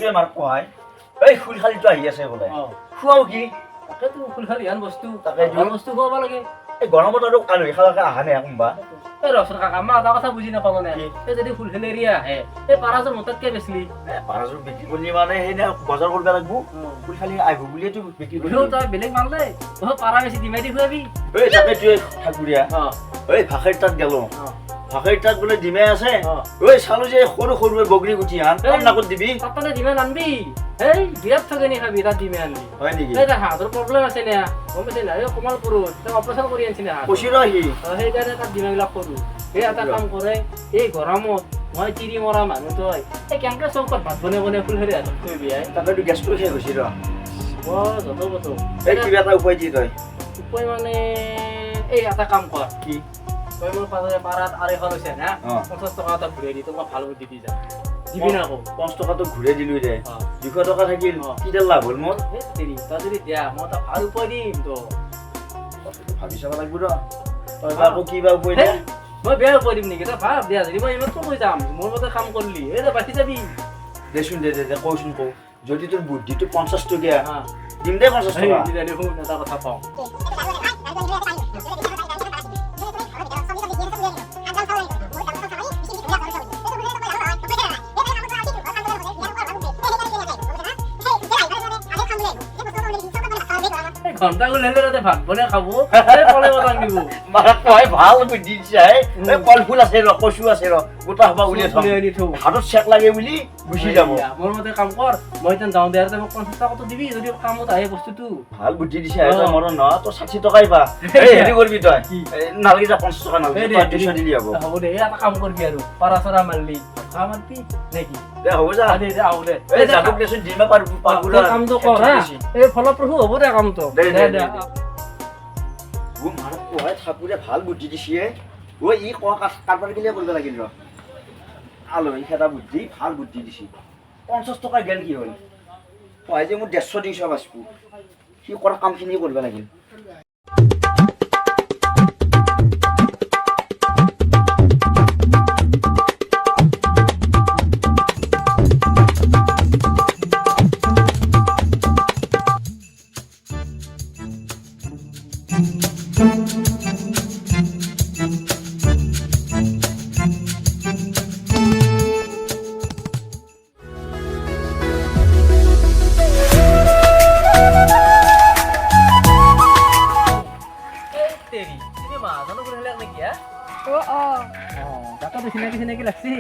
তুই মাৰ কহাই এই ফুলখালিটো আহি আছে বোলে খুৱাও কি তাকেতো ফুলখালি আন বস্তু তাকে বস্তু খুৱাব লাগে এই গৰমত আৰু আলহী খালকে আহা নাই কোনবা এই ৰচৰ কাকা মই এটা কথা বুজি নাপালো নে এই যদি ফুলখালি এৰিয়া আহে এই পাৰাজৰ মোটাতকে বেচলি পাৰাজৰ বিক্ৰী কৰি মানে সেই বজাৰ কৰিব লাগিব ফুলখালি আহিব বুলিয়েতো বিক্ৰী কৰি তই বেলেগ মাল দে তই পাৰা বেছি দিমাই দি খুৱাবি এই তাকে তুই ঠাকুৰীয়া এই ভাষাৰ তাত গেলো ভাষাৰ তাত বোলে ডিমাই আছে ঐ চালো যে সৰু সৰু বগৰী গুটি আন কম নাকত দিবি তাতে ডিমাই আনবি এই বিৰাট ঠগনি খাবি তাত ডিমাই আনবি হয় নেকি এই তাৰ হাতৰ প্ৰব্লেম আছে না গম পাইছে না এই কমালপুৰত তই অপাৰেশ্যন কৰি আনছি না কৈছি ৰহি সেইকাৰণে তাত ডিমাবিলাক কৰো এই এটা কাম কৰে এই গৰমত মই তিৰি মৰা মানুহ তই এই কেনেকে চৌকত ভাত বনাই বনাই ফুলখালি হাতত থৈ বিয়াই তাকেতো গেছটো শেষ হৈছে ৰ যত বত এই কিবা এটা উপায় দি তই উপায় মানে এই এটা কাম কৰ কি তই মোৰ পাৰাত 250 লৈছে না 50 টকা এটা ঘূৰাই দি তোক মই ভাল বুদ্ধি দি যাম দিবি না আকৌ 5 টকাটো ঘূৰাই দিলো দে 200 টকা থাকিল কিডাল লাভ হ'ল মোৰ তই যদি দিয়া মই এটা ভাল উপায় দিম তো ভাবি চাব লাগিব ৰ তই আকৌ কিবা উপায় দে মই বেয়া উপায় দিম নেকি তই ভাব দিয়া যদি মই ইমানটো কৈ যাম মোৰ মতে কাম কৰিলি এই যে বাচি যাবি দেচোন দে কওচোন কও যদি তোৰ বুদ্ধিটো 50 টকীয়া দিম দে 50 টকা এটা কথা পাওঁ ঘন্টা গ'লে ভাত বনাই খাব কলে বনাই দিব মাৰা কয় ভাল বুদ্ধি দিছাই কল ফুল আছে ৰ কচু আছে ৰ গোটা হবা উলিয়াই থম হাতত চেক লাগে বুলি গুচি যাব মোৰ মতে কাম কৰ মই তেন যাওঁ দে আৰু মোক 50 টকাটো দিবি যদি কামত আহে বস্তুটো ভাল বুদ্ধি দিছে এটা মোৰ ন তো 60 টকাই পা এই হেৰি কৰিবি তই নালগি যা 50 টকা নালগি তই 200 দিলি হ'ব হ'ব দে এটা কাম কৰিবি আৰু পাৰাচৰা মাৰলি কামতি নেকি দে হ'ব যা দে আও দে এই যাবক দেচোন দিমা পাৰবুৰা কামটো কৰ হা এই ফলপ্ৰসূ হ'ব দে কামটো দে ও মাৰা কয় ঠাকুৰে ভাল বুদ্ধি দিছে ও ই ক কাৰবাৰ গিলে কৰিব লাগিল ৰ আলহী খেতা বুদ্ধি ভাল বুদ্ধি দিছে 50 টকা গেল কি হ'ল কয় যে মোৰ 150 দিছ বাসপু সি কৰা কামখিনি কৰিব লাগিল চিনাকি লাগছি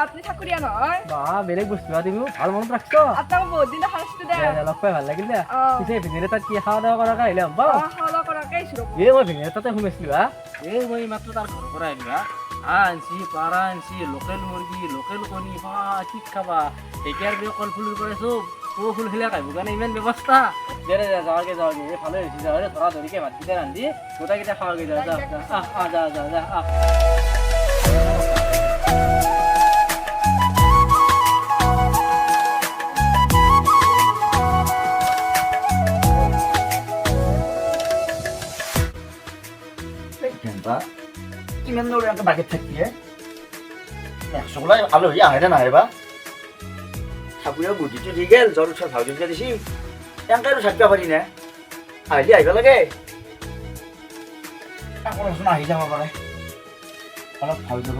আপনি ঠাকুরিয়া নহয় বা বেলেগ বস্তু দিবি ভাল মনত রাখছ আপনাকে বহুত দিন দেখাচ্ছি দে লগ পাই ভাল লাগিল দে পিছে ভিনেৰে তাত কি খাওয়া দাওয়া কৰা আহিলে হ'ব খাওয়া কৰাকে শুৰু এই মই ভিনেৰে তাতে ঘুমাইছিলো এই মই মাত্ৰ তাৰ ঘৰৰ পৰা আহিলো আনছি পাৰা আনছি লোকেল মুৰ্গী লোকেল কণী কি খাবা এতিয়াৰ বি কল ফুল কৰে চব ফুল খেলা খাইব কাৰণে ইমান ব্যৱস্থা দে যাওঁগে এই ভালে হৈছে যাওঁ ধৰা ধৰিকে ভাতকেইটা ৰান্ধি গোটাকেইটা খাওঁগে যা কিমান দূৰ এনেকৈ বাগেত থাকিয়ে চকলাই আলহী আহে নে নাহে বা ঠাকুৰে বুদ্ধিটো দি গেল জ্বৰ উঠাৰ ভাউজনকে দিছি এনেকৈ আৰু থাকিব পাৰি নে আহিলে আহিব লাগে কোনোচোন আহি যাব পাৰে অলপ ভাল যাব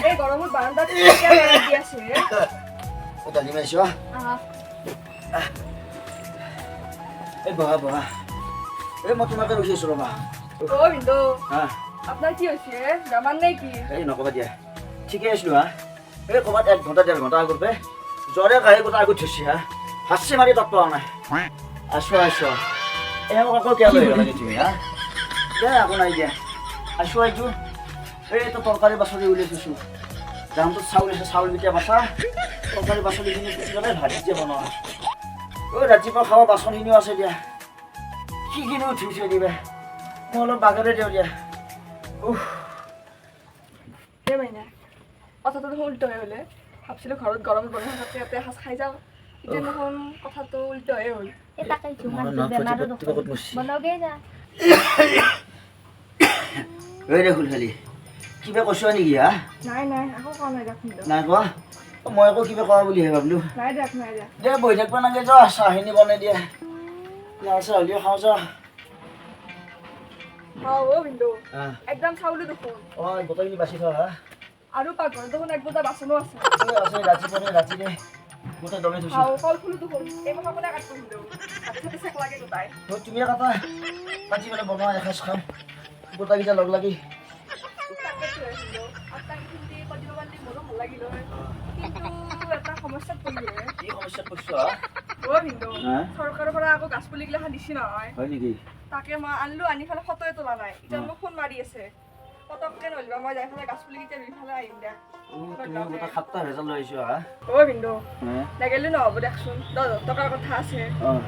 এই গরমত বারান্দাত কি আছে ও দালি মাইছো এই বাবা এই মই তোমাকে ৰখিছো ৰবা ও বিন্দু আপনার কি হইছে জামান নাই কি এই নকবা দিয়া ঠিকে আছিলো এই কবাত 1 ঘন্টা 1.5 ঘন্টা আগতে জ্বরে গায়ে গোটা আগত থৈছি হাসি মারি তত্ত্ব নাই আসো এই মোক আকৌ কিয় লৈ লাগে তুমি দে আকৌ নাই দিয়া আসো এই তো তরকারি বাসলি উলিয়ে দিছো দাম তো চাউল বিটা বাসা তরকারি বাসলি কিনে গলে ভাজি দিয়ে বনোৱা ও ৰাতিপুৱা খাওয়া বাসনখিনিও আছে দিয়া কি কিনো উঠিছে দিবা মই অলপ বাগাৰে দিওঁ দিয়া এ মাইনা কথা তো উল্টো হয়ে গেলে ভাবছিলোঁ ঘৰত গৰম গৰম ভাতকে ইয়াতে এসাঁজ খাই যাওঁ এতিয়া দেখোন কথাটো উল্টাহে হ'ল এ তাকে জুমান মনৰ নাক বেমাৰো ফাটি পেটটো ক'ত মৰছি। বনাওগে যা ঐ দে ফুলখালি কিবা কৈছো নেকি হা নাই নাই আকৌ কোৱা নাই দিয়ক ভিনদেউ নাই কোৱা মই আকৌ কিবা কোৱা বুলিহে ভাবিলো নাই দিয়ক নাই দিয়ক দে বহি থাকিব নালাগে যা চাহখিনি বনাই দিয়া লাল চাহ হ'লেও খাওঁ যা অ' ভিনদেউ একদম চাউলো দেখোন অঁ গোটেইখিনি বাচি থোৱা হা আৰু পাকঘৰত দেখোন এক বজা বাচনো আছে আছে ৰাতিপুৱা ৰাতিৰে গোটেই দমে থৈছোঁ কল ফুলো দেখোন এই মাথা কোনে কাটিব ভিনদেউ কাটি কাটি চেক লাগে গোটাই তুমিয়ে কাটা কাটি পেলাই বনোৱা এসাঁজ খাম গোটাকেইটা লগ লাগি তাকেতো ভিনদেউ আপোনাক কিন্তু কৰিব পাৰিলে মোৰো ভাল লাগিল হয় কিন্তু এটা সমস্যাত পৰিলোঁ কি সমস্যাত পৰিছোঁ হা অ' ভিনদেউ হা? চৰকাৰৰ পৰা আকৌ গাছ পুলিগিলাখান দিছি নহয় হয় নেকি তাকে মই আনিলো আনি পেলাই ফটোৱে তোলা নাই এতিয়া মোক ফোন মাৰি আছে পটককে নলবা মই যাই পেলাই গাছ পুলি কেইটা ৰুই পেলাই আহিম দে তুমি গোটেই 7টা ভেজাল লৈ আহিছোঁ হা অ' ভিনদেউ হা? লাগিলে নহ'ব দেখচোন 10,000 টকাৰ কথা আছে অঁ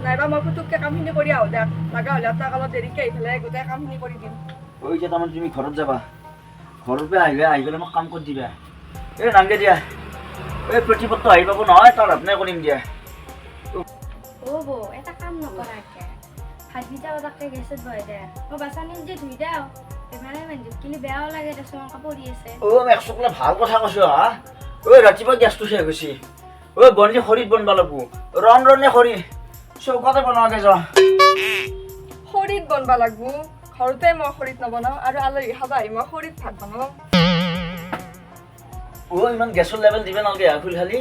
নাইবা মই পুতুককে কামখিনি কৰি আহোঁ দে লগা হ'লে আপোনাক অলপ দেৰিকে আহি পেলাই গোটেই কামখিনি কৰি দিম ঐ এতিয়া তাৰমানে তুমি ঘৰত যাবা ঘৰৰ পৰা আহিবা আহি পেলাই মোক কাম কৰি দিবা এই নাংগে দিয়া এই প্ৰতিপত্ৰ আহি পাব নহয় তাৰ আপনাই কৰিম দিয়া ও বৌ এটা কাম নকৰা এতিয়া ভাতকেইটা তাকে গেছত বহাই দে মই বাচানি যে ধুই দাও এবাৰে মানে কিন্তু বেয়াও লাগে দেচোন কাপড়ি আছে এক চকলে ভাল কথা কৈছোঁ হা ঐ ৰাতিপুৱা গেছটো শেষ হৈছে ঐ বন্দি খৰিত বনবা লাগব ৰন্ধনে খৰি চৌকাতে বনোৱাকে যোৱা খৰিত বনবা লাগবো ঘৰতে মই খৰিত নবনাওঁ আৰু আলহী খাব আহি মই খৰিত ভাত বনাওঁ ইমান গেছৰ লেভেল দিবে নালাগে ফুল খালি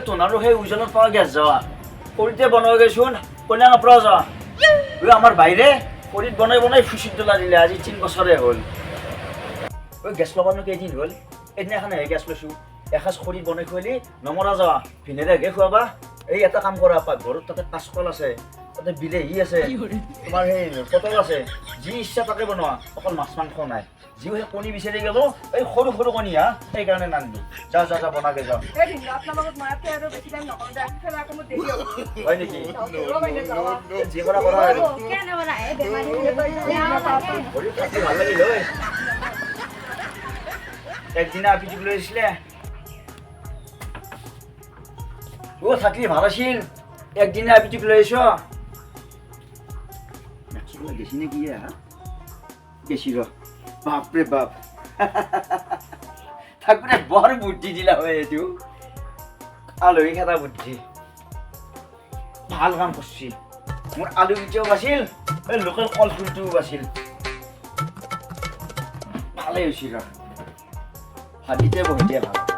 তোমাৰো সেই উজনত পোৱা গেছ যাৱা খৰিতে বনোৱাকে চোন কইনা নপৰা যোৱা আমাৰ বাইৰে খৰিত বনাই বনাই ফুচিত জ্বলা দিলে আজি 3 বছৰে হ'ল গেছ লগানো কেইদিন হ'ল এদিনাখনহে গেছ লৈছোঁ এসাঁজ খৰিত বনাই খুৱালি নমৰা যাৱা ভিনেগাৰকে খুৱাবা এই এটা কাম কৰা পাকঘৰত তাতে কাঁচকল আছে তাতে বিলাহী আছে তোমাৰ সেই পটল আছে যি ইচ্ছা তাকে বনোৱা অকল মাছ মাংস নাই যিও সেই কণী বিচাৰি গ'লো এই সৰু সৰু কণী হা সেইকাৰণে নানিলো যা যা যা বনাকে যাওঁ এই ভিনদেউ আপোনাৰ লগত মই ইয়াতে আৰু বেছি টাইম নকৰোঁ দে ফেলে আকৌ মোৰ দেৰি হ'ব হয় নেকি যাওঁ বাইদেউ যাওঁ যি কৰা কৰা আৰু কেনে বনা এই বেমাৰী বেয়া লাগে ভৰি থাকি ভাল লাগিল ঐ একদিনা আপিটো লৈ আহিছিলে থাকি ভাল আছিল একদিনা আপিটো লৈ আহিছ গেছি নে কি হা গেছি ৰ বাপৰে বাপ থাকোঁতে বৰ বুদ্ধি দিলা হয় এইটো আলহী খেদা বুদ্ধি ভাল কাম কৰছি মোৰ আলু কেইটাও বাছিল এই লোকেল কল ফুলটোও বাছিল ভালেই হৈছিল ৰ ভাজিতে বহি দিয়া ভাল